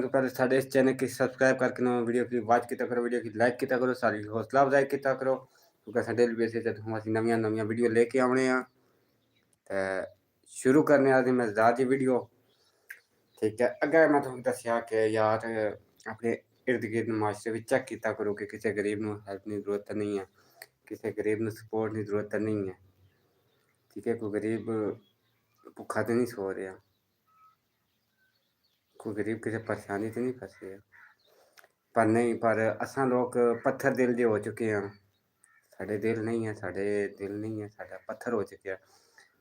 तो पहले साढ़े इस चैनल की सब्सक्राइब करके ना वीडियो की वॉच किया करो, वीडियो की लाइक किया करो, सारी हौसला अफजाई किया करो क्योंकि अस डेली बेसिस ते असीं नवियां वीडियो लेके आउने आ। ते शुरू करने आं मज़ेदार जी वीडियो। ठीक है, अगे मैं तुहानूं दस्सिया कि यार अपने इर्द गिर्द माशरे विच चेक कीता करो कि किसी गरीब नूं हेल्प दी जरूरत नहीं है, किसी गरीब नूं सपोर्ट दी जरूरत नहीं है। ठीक है, कोई गरीब भुक्खा तो नहीं सो रहा, कोई गरीब किसी परेशानी तो नहीं फस रहा। पर नहीं, पर असां लोग पत्थर दिल दे हो चुके हैं। साढ़े दिल नहीं है, साढ़े दिल नहीं है, साढ़ा पत्थर हो चुके हैं।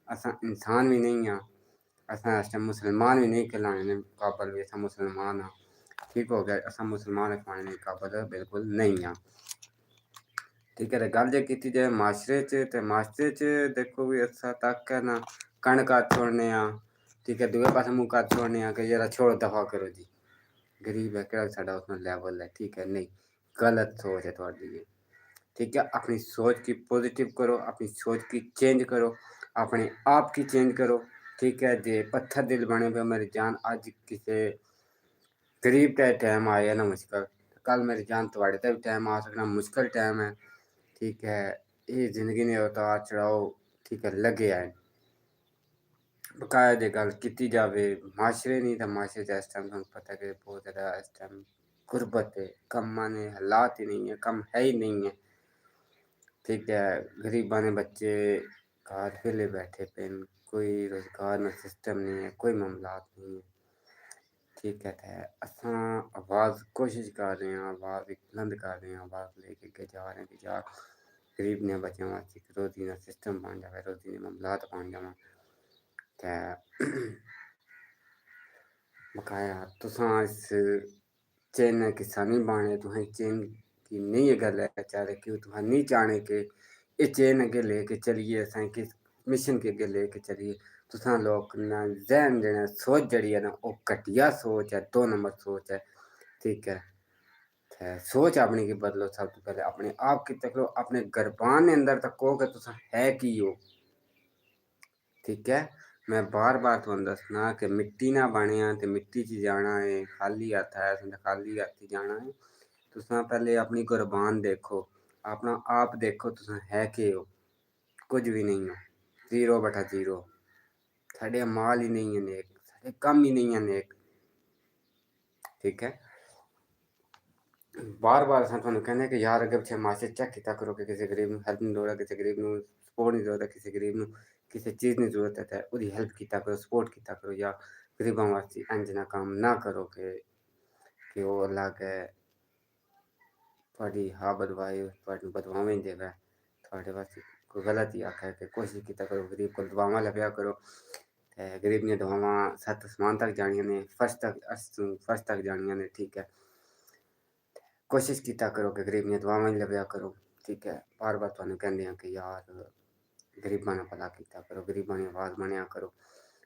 असां इंसान भी नहीं हाँ, असां इस टाइम मुसलमान भी नहीं कहलाने दे काबल भी असां मुसलमान हाँ। ठीक हो गया, असां मुसलमान कहलाने दे काबल बिल्कुल नहीं हाँ। ठीक है, ते गल जे कीती जाए माशरे च, ते माशरे च देखो भी असां तक है ना कणक हत्थ छोड़ने आं। ठीक है, दूए पास्से मुँह हत्थ छोड़ने आं कि जरा छोड़ो दफा करो जी, गरीब है केह्ड़ा साढ़ा उसमें लेवल है। ठीक है, नहीं, गलत सोच है तुहाडी ये। ठीक है, अपनी सोच की पॉजिटिव करो, अपनी सोच की चेंज करो, अपने आप की चेंज करो। ठीक है, जे पत्थर दिल बने पे मेरी जान अज किसी गरीब का टाइम आया ना मुश्किल, कल मेरी जान थोड़े ते भी टाइम आ सकना मुश्किल टाइम है। ठीक है, ये जिंदगी ने उतार चढ़ाओ ठीक है लगे आए। बकाया जे गल की जाए माशरे नहीं तो माशरे च इस टाइम तुहानूं पता है कि बहुत ज़्यादा इस टाइम गुरबत है, कम्मां ने हालात ही नहीं है, कम है ही नहीं है। ठीक है, गरीबां दे बच्चे घर वेले बैठे पे न, कोई रोज़गार ना सिस्टम नहीं है, कोई मामलात नहीं है। ठीक है, ते असां आवाज़ कोशिश कर रहे हैं, आवाज़ एक बुलंद कर रहे हैं, आवाज़ लेके अग्गे जा रहे हैं कि यार गरीब ने बच्चें वास्ते इक रोज़ी दा सिस्टम बन जावे, रोज़ी दे मामलात बन जावन। ते बकाया तुसां इस चेन दा किस्सा नहीं बनने, तुसें चेन की नहीं गल्ल है चाहे कि तुहां नहीं चाहने कि ये चेन अग्गे लेके चलिए, असें किस मिशन के अग्गे लेके चलिए। तुसां लोग ना ज़हन जेह्ड़ा सोच जेह्ड़ी है ना ओह् घटिया सोच है, 2 नंबर सोच है। ठीक है, ते सोच अपनी गी बदलो। सब तो पहले अपने आप गी तक्को, अपने गरबान दे अंदर तक्को कि तुस है की हो। ठीक है, मैं बार-बार तुहानूं दस्सना कि मिट्टी ना बने आं ते मिट्टी च जाना है, खाली हत्थ आए असें ते खाली हत्थ ही जाना है। तुसां पहले अपनी कुर्बान देखो, अपना आप देखो तुसां है के हो, कुछ भी नहीं हो, 0/0। साढ़े अमाल ही नहीं है नेक, साढ़े कम ही नहीं है नेक। ठीक है, बार-बार असां तुहानूं कहने कि यार अग्गे पिच्छे माशरे चेक कीता करो कि किसी गरीब नूं हेल्प दी लोड़ है, किसी गरीब नूं सपोर्ट दी जरूरत है, किसी गरीब नूं किसी चीज़ दी जरूरत है ते ओहदी हेल्प कीता करो, सपोर्ट कीता करो। या गरीबां वास्ते इंज ना कम्म ना करो कि ओह् अल्लाह अग्गै थोड़ी हा बदवाई थोड़ी बदवावें देवै, थोड़े वास्ते कोई गलत ही आखे कि कोशिश कीता करो गरीब कोल दुआवां लभ्या करो। ते गरीब दियां दुआवां सत्त असमान तक जानियां ने, फर्श तक जानियां ने। ठीक है, कोशिश कीता करो कि गरीब दियां दुआवां लभ्या करो। ठीक है, बार-बार तुहानूं कहंदे आं कि यार गरीबां दा भला कीता करो, गरीबां दी आवाज़ बनेआ करो।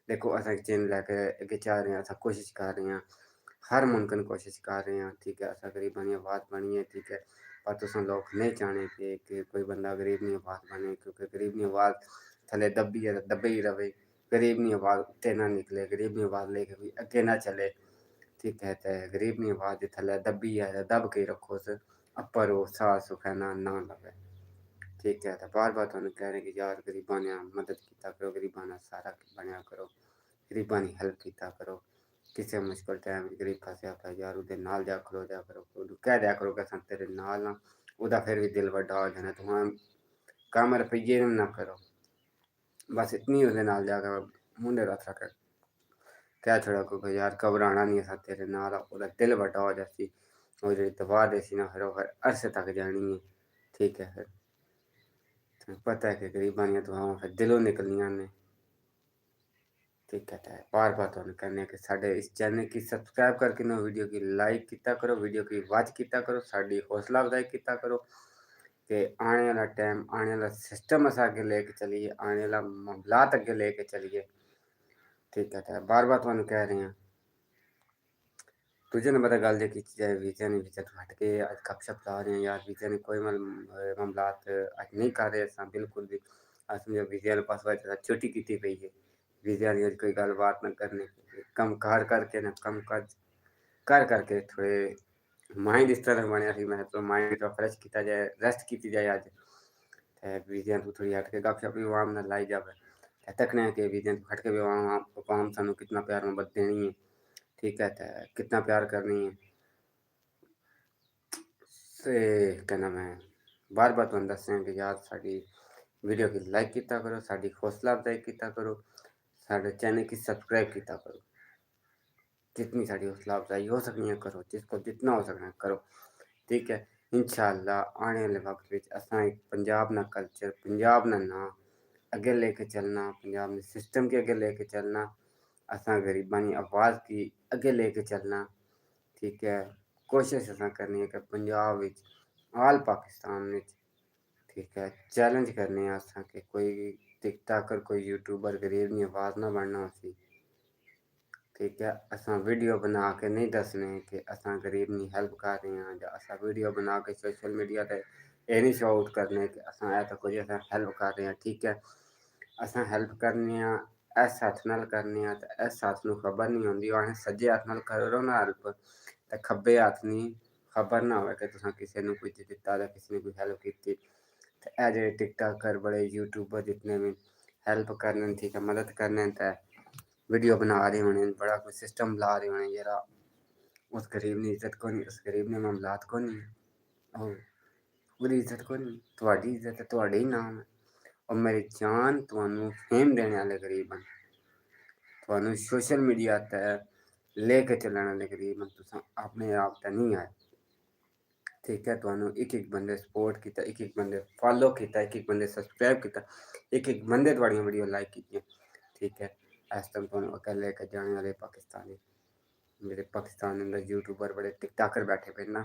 देखो असें इक चैनल लैके अग्गे जा रहे हैं, असां कोशिश कर रहे हैं, हर मुमकिन कोशिश कर रहे हैं। ठीक है, असां गरीबां दी आवाज़ बनिए। ठीक है, पर तुसां लोग नहीं चाहने कि कोई बंदा गरीब दी आवाज़ बने, क्योंकि गरीब दी आवाज़ थल्ले दब्बी है ते दब्बे ही रवे। गरीब दी आवाज़ उत्ते ना निकले, गरीब दी आवाज़ लेके कोई अग्गे ना चले। ठीक है, ते गरीब दी आवाज़ जे थल्ले दब्बी है ते दब के रखोस, अप्पर ओह् साह् सुखै ना लवै। ठीक है, ते बार-बार तुहानूं कह रहे कि यार गरीबां दी मदद कीता करो, गरीबां दा सहारा बनेआ करो, गरीबां दी हेल्प कीता करो। किसे मुश्किल टाइम च गरीब फसेआ पिया यार ओहदे नाल जा खड़ोजा करो, ओहनूं कह दिया करो कि असां तेरे नाल आं, ओहदा फिर भी दिल बड्डा हो जाना। तुहां कम्म रपेइये नूं ना करो, बस इतनी ओहदे नाल जाके मूंढे पर हत्थ रख के कह छड़ा करो कि यार घबराना नहीं असां तेरे नाल आं, ओहदा दिल बड्डा हो जासी। ओह् जेह्ड़ी दवा देसी ना फिर ओह् अरशे तक जानी है। ठीक है, फिर तुसें पता है कि गरीबां दियां दुआवां फिर दिलों निकलनियां ने। ठीक है, ते बार-बार तुहानूं कहने कि साडे इस चैनल की सब्सक्राइब करके ना वीडियो की लाइक कीता करो, वीडियो की वॉच कीता करो, साडी हौसला अफजाई कीता करो कि आने आह्ला टाइम, आने आह्ला सिस्टम अस अग्गे लेके चलिए, आने आह्ला मामलात अग्गे लेके चलिए। ठीक है, ते बार-बार तुहानूं कह रहे हैं। दूजे नंबर ते गल्ल जे कीती जाए वीज़े दी, वीज़े तो हट के अज गपशप ला रहे हैं यार, वीज़े दी कोई मामलात अज नहीं कर रहे असां बिल्कुल भी। अस समझो वीज़े आह्ले पास्सों अज छुट्टी कीती पई है। वीज़े आह्ली अज कोई गल्लबात ना करनी, कम्म कार करके ना कम्म काज कर करके थोड़े माइंड इस तरह बनया सी, मैं तो माइंड थोड़ा फ्रेश किया जाए, रेस्ट की जाए अज, वीडियो तो थोड़ी हट के गपशप भी आवाम ना लाई जाए, तकने कि वीडियो तो हट के भी आवाम सानू कितना प्यार मोहब्बत देनी है, ठीक है, तो कितना प्यार करनी है, ते क्या नाम है, बार बार तुम दस कि यार साड़ी वीडियो की लाइक किया करो, साड़ी हौसला अफजाई किया करो, साढ़े चैनल की सब्सक्राइब किया करो, जितनी साड़ी हौसला अफजाई हो सकनी है करो, जिसको जितना हो सकना है करो, ठीक है। इंशाअल्लाह आने वाले वक्त में असा एक पंजाब ना कल्चर, पंजाब ना ना अगे लेके चलना, पंजाब ने सिस्टम के अगे लेके चलना, असा गरीबां की आवाज़ की अगे लेके चलना, ठीक है। कोशिश असा करनी है कि पंजाब विच आल पाकिस्तान विच, ठीक है, चैलेंज करने असा कि कोई टिकटाकर, कोई यूट्यूबर गरीब की आवाज़ ना बनना उसी, ठीक है। असा वीडियो बना के नहीं दसने कि असा गरीब की हेल्प कर रहे हैं, या असा वीडियो बना के सोशल मीडिया पर ये नहीं शो आउट करने कि असा ऐ तो कुछ असा हेल्प कर रहे हैं, ठीक है। असा हेल्प करने इस हथ नाल करने, तो इस हथ नूं खबर नहीं होंदी, असें सज्जे हथ नाल करो ना हेल्प, तो खब्बे हथ नी खबर ना हो कि तुसां किसी ने कुछ दिता या किसी ने कोई हेल्प की। तो ये जेह्ड़े टिकटाकर बड़े यूट्यूबर जितने भी हेल्प करने, ठीक है, मदद करने, तो वीडियो बना रहे होने, बड़ा कोई सिस्टम ला रहे होने, जेह्ड़ा उस गरीब की इज्जत कोनी, उस गरीब ने मामलात कोनी, ओह्दी इज्जत कोनी, तुहाडी इज्जत है, तुहाडे ही नाम है। और मेरी जान तुहानू फेम देने वाले गरीब हैं, तुहानू सोशल मीडिया ते लेके चलने वाले गरीब हैं, तुसां अपने आप ते नहीं आए, ठीक है। तुहानू एक एक बंदे सपोर्ट किया, एक एक बंदे फॉलो किया, एक एक बंदे सब्सक्राइब किया, एक एक बंदे तुहाड़ियां वीडियो लाइक की, ठीक है। इस टाइम तुहानू अगे लेके जाने वाले पाकिस्तानी, मेरे पाकिस्तान के अंदर यूट्यूबर बड़े टिकटाकर बैठे पे ना,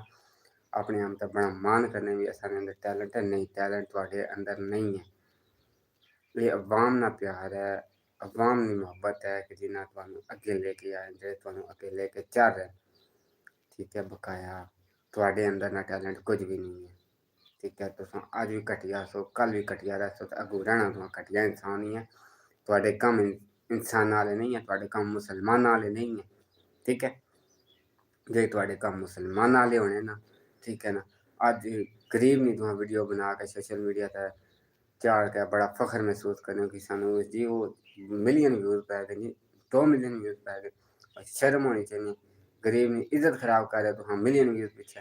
अपने आप का बड़ा मान करने भी असां अंदर टैलेंट है, नहीं टैलेंट तुहाडे अंदर नहीं है, ये अवाम ना प्यार है, अवाम की मोहब्बत है कि जिन्हें तुहानू अगे लेके आए, जो तुहानू अगे लेके चल रहे, ठीक है। बकाया तुहाडे अंदर ना टैलेंट कुछ भी नहीं है, ठीक है। तुसां अज भी घटिया सो, कल भी घटिया रह सो, तो अगू रहना तुहां घटिया इंसान ही है, तुहाडे कम इंसानां वाले नहीं है, तुहाडे कम मुसलमानां वाले नहीं है, ठीक है। जे तुहाडे कम मुसलमानां वाले होने ना, ठीक है ना, अज गरीब नहीं तुहां वीडियो बना के सोशल मीडिया ते चाढ़ के बड़ा फखर महसूस करने कि सानू जी वो मिलियन व्यूज पै गए जी, 2 मिलियन व्यूज पै गए, शर्म होनी चाहिए, गरीब की इज्जत खराब कर रहे तुहां मिलियन व्यूज पीछे,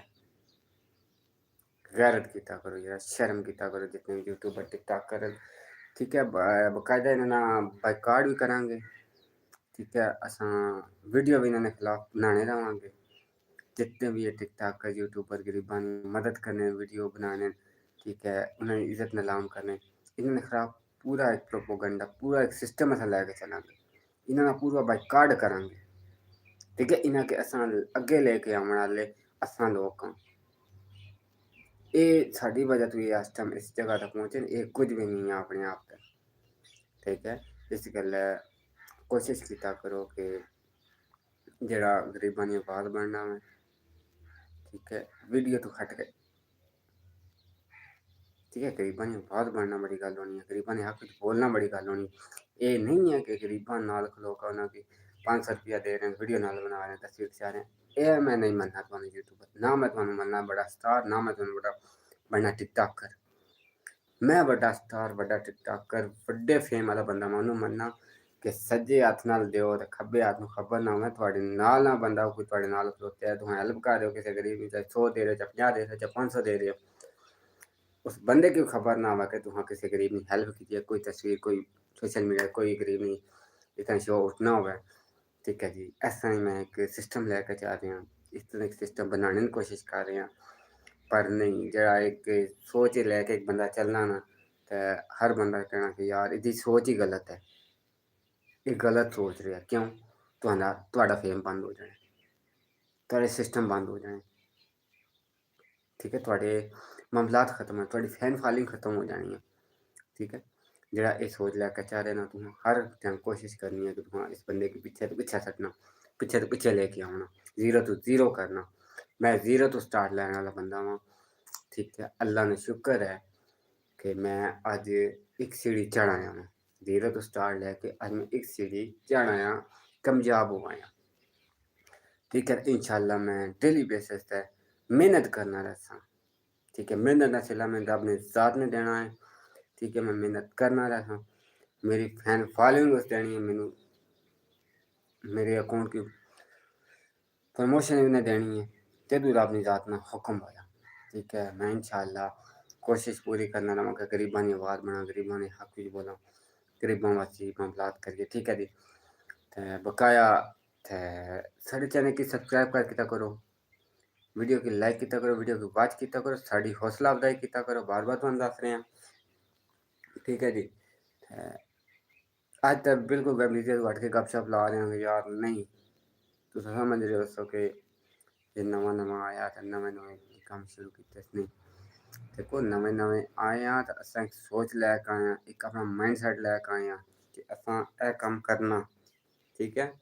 गैरत किया करो यार, शर्म किया करो जितने भी यूट्यूबर टिकटॉक कर, ठीक है। बकायदा इन्होंने बाइकाट भी करांगे, ठीक है। असा वीडियो भी इन्होंने खिलाफ बनाने रवांगे, जितने भी ये टिकटॉकर यूट्यूबर गरीबां की मदद करने वीडियो बनाने, ठीक है, उन्हें इज्जत नीलाम करने, इन्होंने खिलाफ पूरा एक प्रोपोगंडा, पूरा एक सिस्टम अस लैके चलांगे, इन्होंने पूरा बाइकाट करांगे, ठीक है। इन्हें के असा अगे लेके आने वाले असा लोग हाँ, ये साड़ी वजह तो ये इस टाइम इस जगह तक पहुँचे, ये कुछ भी नहीं है अपने आप तक, ठीक है। इस गल्ला कोशिश किया करो कि जेह्ड़ा गरीबां दी आवाज़ बनना मैं, ठीक है, वीडियो तो हट के, ठीक है, गरीबां दी आवाज़ बनना बड़ी गल होनी है, गरीबां दे हक च बोलना बड़ी गल होनी, ये नहीं है कि गरीबां नाल खलोका उन्हां गी 500 रुपया दे रहे हैं, वीडियो नाल बना रहे हैं, तस्वीर खचा रहे हैं, ये मैं नहीं मनना तुहानू यूट्यूबर, ना मैं तुहानू मनना बड़ा स्टार, ना मैं तुहानू बड़ा बनना टिकटॉकर, मैं बड़ा स्टार, बड़ा टिकटॉकर, बड़े फेम वाला बंदा मैं उन्हूं मनना कि सज्जे हत्थ नाल देओ ते खब्बे हत्थ नूं खबर ना होवे, तुहाडे नाल ना बंदा कोई तुहाडे नाल खलोता है, तुहां हेल्प कर रहे हो किसी गरीब दी, चाहे 100 दे रहे हो, चाहे 50 दे रहे हो, चाहे 500 दे रहे हो, उस बंदे की खबर ना होवे कि तुहां किसी गरीब की हेल्प की है, कोई तस्वीर, कोई सोशल मीडिया कोई गरीब की इतना शो आउट ना होवे, ठीक है जी। ऐसा ही मैं एक सिस्टम लैके चल रहा, इस तरह एक सिस्टम बनाने की कोशिश कर रहे हैं, पर नहीं जेह्ड़ा एक सोच लैके एक बंदा चलना ना, तो हर बंदा कहना कि यार इसकी सोच ही गलत है, ये गलत सोच रहा है, क्यों तुहाडा फेम बंद हो जाना, तुहाडे सिस्टम बंद हो जाने, ठीक है, तुहाडे मामलात खत्म है, तुहाडी फैन फॉलोइंग खत्म हो जानी है, ठीक है। जेह्ड़ा ये सोच लैके चल रहे ना, तुहां हर टाइम कोशिश करनी है कि तुहां इस बंदे के पीछे तो पीछे सट्टना, पीछे तो पीछे लेके आना, जीरो तो जीरो करना, मैं जीरो तो स्टार्ट लैने वाला बंदा वां, ठीक है। अल्लाह ने शुक्र है कि मैं अज एक सीढ़ी चढ़ आया मैं, जीरो तो स्टार्ट लैके अज मैं एक सीढ़ी चढ़ आया, कामयाब हो आया, ठीक है। इंशाल्लाह मैं डेली बेसिस पे मेहनत करना रहता। ठीक है, मेहनत ना सिला मैं रब ने साथ ने देना है। ठीक है, मैं मेहनत करना रहता। मेरी फैन फॉलोइंग उस देनी है, मैनू मेरे अकाउंट की प्रमोशन भी देनी है, तेदू रब ने जात ना हुक्म होया। ठीक है, मैं इंशाल्लाह कोशिश पूरी करना रहांगा, गरीबां दी आवाज़ बना, गरीबां दे हक विच बोलां, गरीबां वास्ते मामलात करिए। ठीक है जी। ते बकाया ते साढ़े चैनल की सब्सक्राइब करके करो, वीडियो की लाइक किया करो, वीडियो की वॉच किया करो, साड़ी हौसला अफजाई किया करो, बार बार तुहानू दस रहे हैं। ठीक है जी। आज तक बिल्कुल गैबलीजियत हट के गपशप ला रहे हैं यार, नहीं तुम समझ रहे हो सो कि ये नवा नवा आया तो नवे नवे काम शुरू किए नहीं। देखो नवे नवे आए हैं तो अस एक सोच लैके आए हैं, एक अपना माइंड सैट लैके आए हैं कि असा यह काम करना। ठीक है,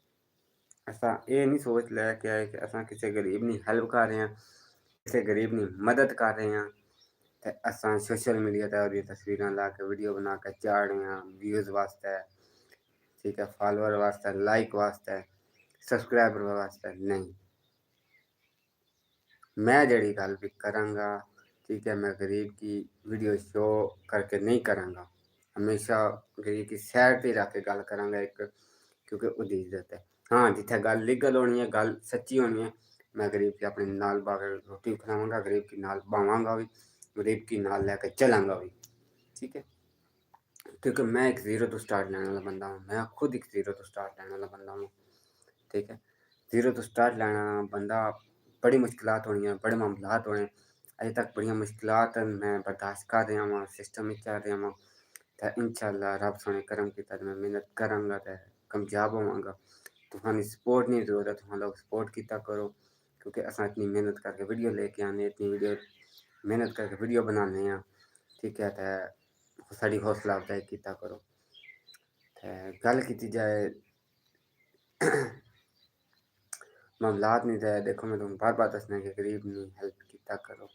असा ये नहीं सोच लैके आए कि असा किसी गरीब की हेल्प कर रहे हैं, किसी गरीब की मदद कर रहे हैं। तो असा सोशल मीडिया पर तस्वीर ला के वीडियो बना के चाड़ रहे हैं व्यूज़ वास्ते। ठीक है, फॉलोअर वास्ते, लाइक वास्ते, सब्सक्राइबर वास्ते नहीं। मैं जड़ी गल भी करांगा, ठीक है, मैं गरीब की वीडियो शो करके नहीं करांगा। हमेशा गरीब की सैड पर रख के गल करांगा एक, क्योंकि उसकी इज्जत है। हाँ, जिथे गल लीगल होनी है, गल सच्ची होनी है, मैं गरीब के अपने नाल बाकर रोटी खिलावांगा, गरीब की नाल बावांगा भी, गरीब की नाल लैके चलांगा भी। ठीक है, क्योंकि मैं एक जीरो टू स्टार्ट लैने वाला बंदा हूँ, मैं खुद एक जीरो टू स्टार्ट लैने वाला बंदा हूँ। ठीक है, जीरो टू स्टार्ट लैना बंदा, बड़ी मुश्किलात होनी है, बड़े मामलात होने। अजे तक बड़ियां मुश्किलात मैं बर्दाश्त कर रहा वहाँ, सिस्टम में चल रहा वहाँ। तो इंशाल्लाह रब सोने करम किया तो मैं मेहनत करांगा तो कामयाब होवांगा। तुहानी सपोर्ट नहीं जरूरत, तुम लोग सपोर्ट किया करो, क्योंकि असा इतनी मेहनत करके वीडियो लेके आने, इतनी वीडियो मेहनत करके वीडियो बनाने हैं। ठीक है, तो साड़ी हौसला अफजाई किया करो। तो गल की जाए मामलात नहीं तो देखो, मैं तुम बार बार दसना कि गरीब नहीं हेल्प किया करो।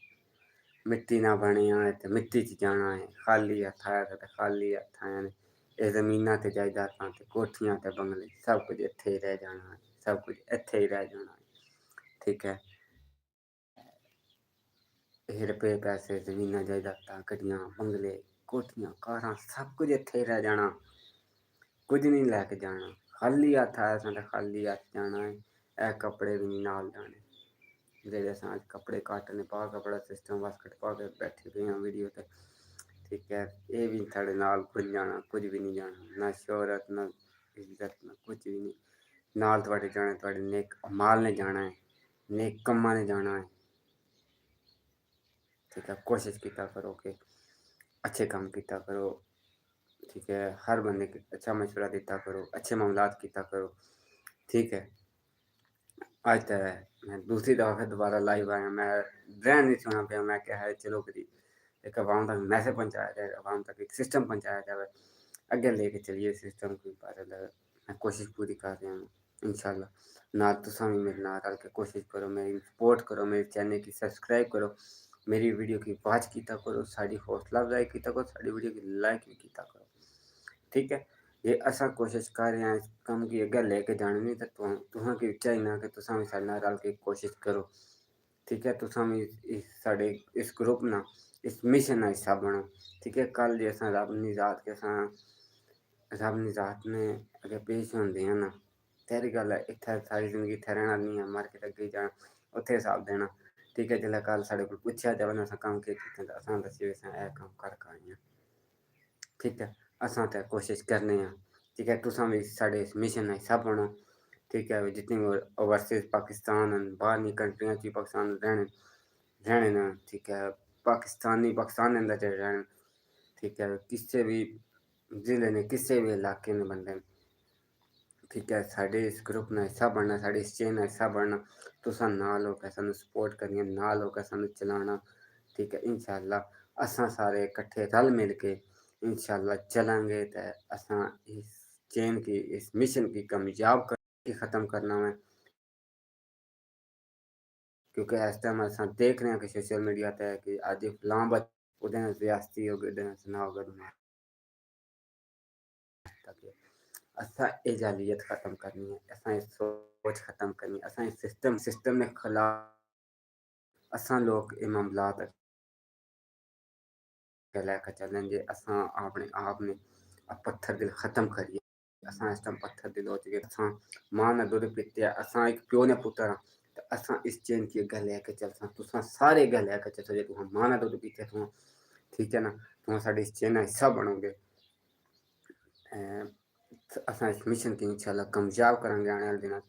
मिट्टी ना बने आए तो मिट्टी च जाना है, खाली हथ आया तो खाली हथ आया ने। ये जमीना ते जायदादां ते कोठियां ते बंगले सब कुछ इत्थे ही रह जाना है, सब कुछ इत्थे ही रह जाना है। ठीक है, ये रुपये पैसे जमीना जायदादां गड्डियां बंगले कोठियां कारां सब कुछ इत्थे ही रह जाना, कुछ नहीं लैके जाना। खाली हथ आया तो खाली हथ जाना है। ए कपड़े भी नहीं नाल जाने जेह्ड़े असां अज्ज कपड़े घट्ट ने पा, कपड़ा सिस्टम बस कटवा के बैठे पे हैं वीडियो ते। ठीक है, ये भी साढ़े नाल कुछ जाना, कुछ भी नहीं जाना, ना शोहरत ना इज्जत ना कुछ भी नहीं। नाल थोड़े जाना, थोड़े नेक अमाल ने जाना है, नेक कम्मा ने जाना है। ठीक है, कोशिश किया करो कि अच्छे काम किया करो। ठीक है, हर बंदे को अच्छा मशवरा देता करो, अच्छे मामलात किया करो। ठीक है, आज तो मैं दूसरी दफ़ा फिर दोबारा लाइव आया, मैं रहन नहीं सुना पाया, मैं क्या है चलो करी एक अवाम तक मैसेज पहुँचाया जाए, अवाम तक एक सिस्टम पहुँचाया जाए, अगे लेके चलिए सिस्टम की बारे मैं कोशिश पूरी कर रहा हूँ इंशाल्लाह। ना तुसां भी मेरे नाल रल के कोशिश करो, मेरी सपोर्ट करो, मेरे चैनल की सब्सक्राइब करो, मेरी वीडियो की वॉच किया करो, साड़ी हौसला अफजाई किया करो, साड़ी वीडियो की लाइक भी किया करो। ठीक है, ये असा कोशिश कर रहे हैं इस कम की अगर लेके जाने नहीं तो तुहां की चाहिए कि तुसां भी साढ़े नाल रल के कोशिश करो। ठीक है, तुसां भी साढ़े इस ग्रुप ना इस मिशन का हिस्सा बनो। ठीक है, कल जे असां रब नी जात के असां रब नी जात ने अगर पेश होंदे हैं ना, तेरी गल है इत्थे सारी जिंदगी इत्थे रहना नहीं है, मर के अगे जाना, उत्थे हिसाब देना। ठीक है, जिसलै कल साढ़े कोल पुच्छेआ जावे ना असां कम्म केह् कीते ते असां दस्सिए असां एह् कम्म करके आए आं। ठीक है, असां ते कोशिश करने हैं। ठीक है, तुसां भी साढ़े इस मिशन का हिस्सा बनो। ठीक है, जितनी भी ओवरसीज पाकिस्तान बाहरली कंट्रियां च पाकिस्तान रहने न। ठीक है, पाकिस्तानी पाकिस्तान के अंदर रहन। ठीक है, किसी भी जिले ने किसी भी इलाके ने बंदे न। ठीक है, साढ़े इस ग्रुप का हिस्सा बनना, साढ़े इस चेन का हिस्सा बनना, तुसां नाल होकर सानू सपोर्ट करनी, नाल होकर सानू चलाना। ठीक है, इंशाल्लाह असां सारे इकट्ठे रल मिल के इंशाल्लाह चलेंगे तो असां इस चेन की इस मिशन की कामयाब करके ख़त्म करना है। क्योंकि इस टाइम असां देख रहे हैं कि सोशल मीडिया पे कि अज फलां बच्चा ओहदे नाल ज्यादती हो गई, ओहदे नाल सना हो गया, असां एह जालियत ख़त्म करनी है। असां इस सोच ख़त्म करनी, असां सिस्टम के खिलाफ असां लोग ये मामलात अग्गे लैके चलन जे असां अपने आप ने पत्थर दिल ख़त्म करिए। असां इस टाइम पत्थर दिल हो चुके, असां मां ने दुध पीते, असां एक प्यो ने पुत्तर हाँ, तो असां इस चेन की अग्गे लैके चलसां, तुसां सारे अग्गे लैके चलो जे तुहां मां ने दुध पीते तुहां, ठीक है ना, तुहां साडे इस चेन दा हिस्सा बनोगे। असां इस मिशन की इंशाल्लाह कामयाब करांगे आने वाले दिनां।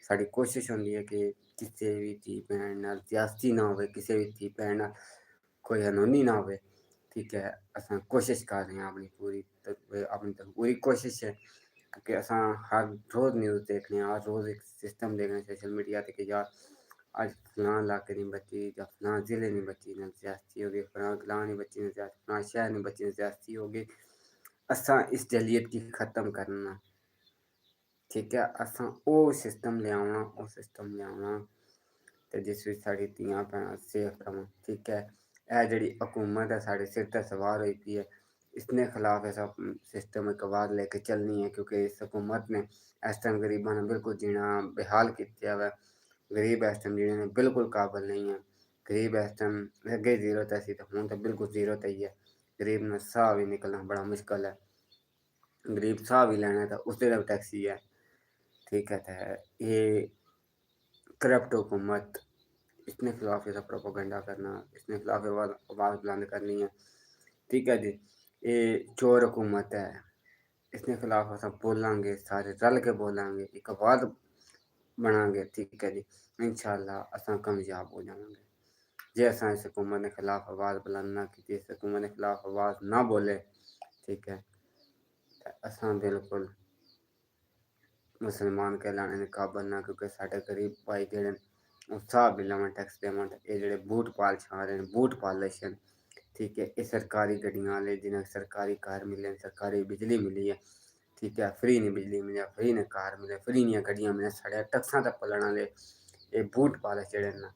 साडी कोशिश होंदी है कि किसी भी धी भैन नाल ज्यादती ना होवे, किसी भी धी भैन नाल कोई अनहोनी ना होवे, ठीक है। असां कोशिश कर रहे हैं अपनी तो पूरी कोशिश है, क्योंकि असां हर रोज़ न्यूज़ देखने, हर रोज़ एक सिस्टम देखने सोशल मीडिया ते कि यार अज फलां इलाके दी बच्ची जां फलां ज़िले दी बच्ची नाल ज्यादती हो गई, फलां गलां दी बच्ची नाल ज्यादती, फलां शहर दी बच्ची नाल ज्यादती हो गई। असां इस जलियत की ख़त्म करना, ठीक है। असां ओ सिस्टम लिआवना, ओ सिस्टम लिआवना ते जिस विच साढ़ी धियां भैनां सेफ रवन, ठीक है। ए जेह्ड़ी हुकूमत है साढ़े सिर ते सवार होई पई है, इसने खिलाफ ऐसा सिस्टम इक आवाज़ लेके चलनी है, क्योंकि इस हुकूमत ने इस टाइम गरीबां दा बिल्कुल जीना बेहाल कीता हुआ है। गरीब इस टाइम जीने दे बिल्कुल काबिल नहीं है। गरीब इस टाइम अगे ज़ीरो ते सी ते हुण ते बिल्कुल ज़ीरो ते ही है। गरीब ने साह् भी निकलना बड़ा मुश्किल है। गरीब साह् भी लैना ते उसदे ते बी टैक्स ही है, ठीक है। ते ये करप्ट हुकूमत, इसने खिलाफ इसदा प्रोपेगेंडा करना, इसने खिलाफ आवाज़ बुलंद करनी है, ठीक है जी। ये चोर हुकूमत है, इसने खिलाफ असां बोलांगे, सारे रल के बोलांगे, एक आवाज़ बनांगे, ठीक है जी। इंशाअल्लाह असां कामयाब हो जावांगे। जे असां इस हुकूमत के खिलाफ आवाज़ बुलंद ना कीती, इस हुकूमत के खिलाफ आवाज़ ना बोले, ठीक है, ते असां बिल्कुल मुसलमान कहलाने दे काबल ना, क्योंकि साढ़े गरीब भाई जेह्ड़े न ओह् साह् बी लैन टैक्स देवन, ते एह् जेह्ड़े बूट पाल छा दे न, बूट पालिश न, ठीक है। एह् सरकारी गड्डियां आह्ले जि'नें सरकारी कार मिले न, सरकारी बिजली मिली है, ठीक है। फ्री नहीं बिजली मिले, फ्री ने कार मिले, फ्री नियां गड्डियां मिले, साढ़े टैक्सां ते पलने आह्ले एह् बूट पालिश जेह्ड़े न,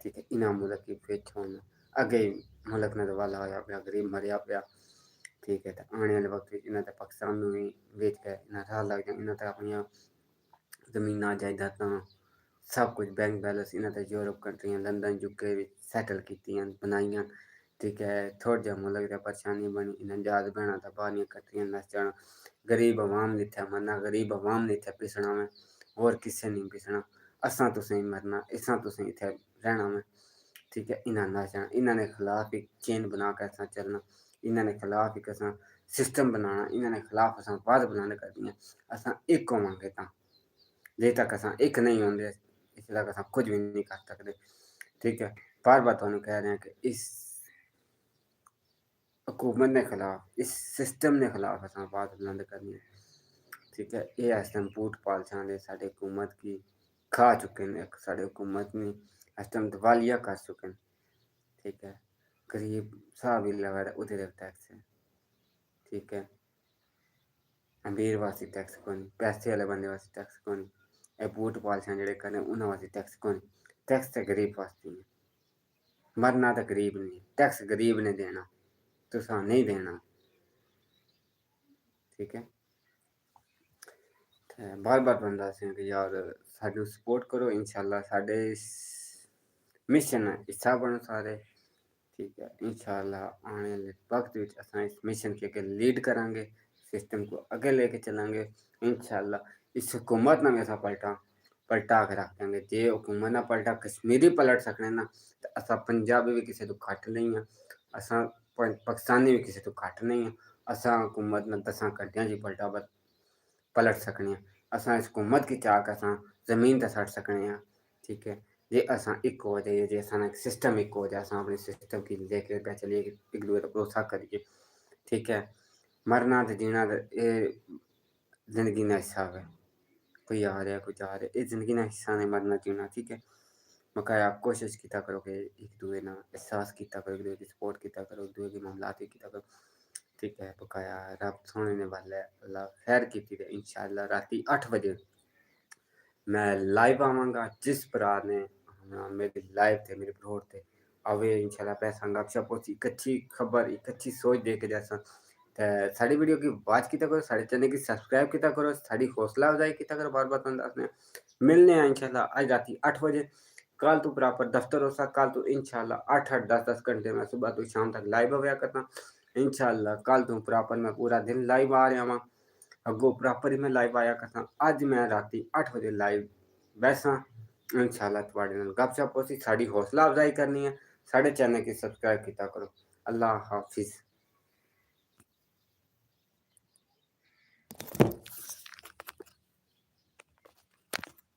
ठीक है, इन्हां मुल्क गी पिच्छ होन अग्गें मुल्क ने दवाला होया पिया, गरीब मरेआ पिया, ठीक है। ते आने आह्ले वक्त च इन्हां ते पाकिस्तान नूं भी वेच के इन्हां राह् लग जान, इन्हां ते अपनियां ज़मीनां जायदादां सब कुछ बैंक बैलेंस इन्हां ते यूरोप कंट्रियां लंदन यूके विच सैटल कीतियां न, बनाइयां, ठीक है। थोह्ड़े जेहा मुल्क ते परेशानी बनी, इन्हां जहाज बनाना ते बाहरलियां कंट्रियां नस जाना। गरीब अवाम ने इत्थै मरना, गरीब अवाम ने इत्थै पिसना वै, होर किसे ने पिसना। असां तुसें मरना, असां तुसें इत्थै रैह्ना वै, ठीक है। इन्हां नस जाना, इन्हां दे खिलाफ एक चेन बना के असां चलना, इन्हां दे खिलाफ एक असां सिस्टम बनाना, इन्हां दे खिलाफ असां आवाज़ बुलंद करनी है। असां इक होवांगे तां, जे तक असां इक नहीं होंदे, इसले तक असां कुछ भी नहीं कर सकदे, ठीक है। बार-बार तुहानूं कह रहे हैं कि इस हुकूमत ने खिलाफ, इस सिस्टम ने खिलाफ असां आवाज़ बुलंद करनी है, ठीक है। ये इस टाइम बूट पालशां दे साढ़े हुकूमत की खा चुके न, इक साढ़े हुकूमत ने इस टाइम दिवालिया कर चुके न, ठीक है। गरीब साह् भी लवै ते ओह्दे ते बी टैक्स है, ठीक है। अमीर वास्ते टैक्स कोई नहीं, पैसे आह्ले बंदे वास्ते टैक्स कोई नहीं, एह् बूट पालशां जेह्ड़े करन उन्हां वास्ते टैक्स कोई नहीं, टैक्स ते गरीब वास्ते ही है। मरना ते गरीब ने, टैक्स गरीब ने देना, तुसां नहीं देना, ठीक है। ते बार-बार तुहानूं दस रहे कि यार सानूं सपोर्ट करो, इंशाअल्लाह साढ़े इस मिशन हिस्सा बनो सारे, ठीक है। इंशाअल्लाह आने वाले वक्त विच असां इस मिशन के अग्गे लीड करांगे, सिस्टम को आगे लेके चलांगे, इंशाअल्लाह इस हुकूमत ने भी असां पलटा के रख देंगे। जे हुकूमत ने पलटा कश्मीरी पलट सकने ना, ते असां पंजाबी भी किसे तो घट नहीं है, असां पाकिस्तानी भी किसे तो घट नहीं है। असां हुकूमत ने 10 घंटियां च पलट सकने आं। असां इस हुकूमत की चाक असां ज़मीन ते सट्ट सकने आं, ठीक है। जे असां इक हो जाइए, जे असां इक सिस्टम इक हो जाए, असां अपने सिस्टम की लेके अग्गें चलिए, इक दूए दा भरोसा करिए, ठीक है। मरना ते जीना ते एह् ज़िंदगी दा हिस्सा है, कोई आ रेहा कोई जा रेहा, एह् ज़िंदगी दा हिस्सा ने मरना जीना, ठीक है। बकाया कोशिश कीता करो कि इक दूए नाल एहसास कीता करो, इक दूए दी सपोर्ट कीता करो, इक दूए दी मामलात कीता करो, ठीक है। बकाया रब सोहने ने वल्ल ऐ, अल्लाह खैर कीती ते इंशाअल्लाह रातीं 8 बजे मैं लाइव आवांगा। जिस भरा ने मेरी लाइव ते मेरे भरोड़ ते आवे, इंशाअल्लाह पैसा गपशप होसी, इक अच्छी खबर, एक अच्छी सोच दे के जैसा ते साढ़ी वीडियो की वॉच कीता करो, साढ़े चैनल की सब्सक्राइब कीता करो, साढ़ी हौसला अफजाई कीता करो, बार-बार तुहानूं दस्सने आं। मिलने हैं इंशाल्लाह आज राती 8 बजे। कल तो प्रॉपर दफ्तर होसा, कल तो इंशाल्लाह 8-8 10-10 घंटे मैं सुबह तो शाम तक लाइव होया करना। इंशाल्लाह कल तो प्रॉपर मैं पूरा दिन लाइव आ रहा वां। अग्गों प्रॉपर ही मैं लाइव आया करना। अज मैं राती 8 बजे लाइव बैसां इंशाल्लाह तुहाडे नाल गपशप होसी, साडी हौसला अफजाई करनी है। साढ़े चैनल की सब्सक्राइब किया करो। अल्लाह हाफिज़।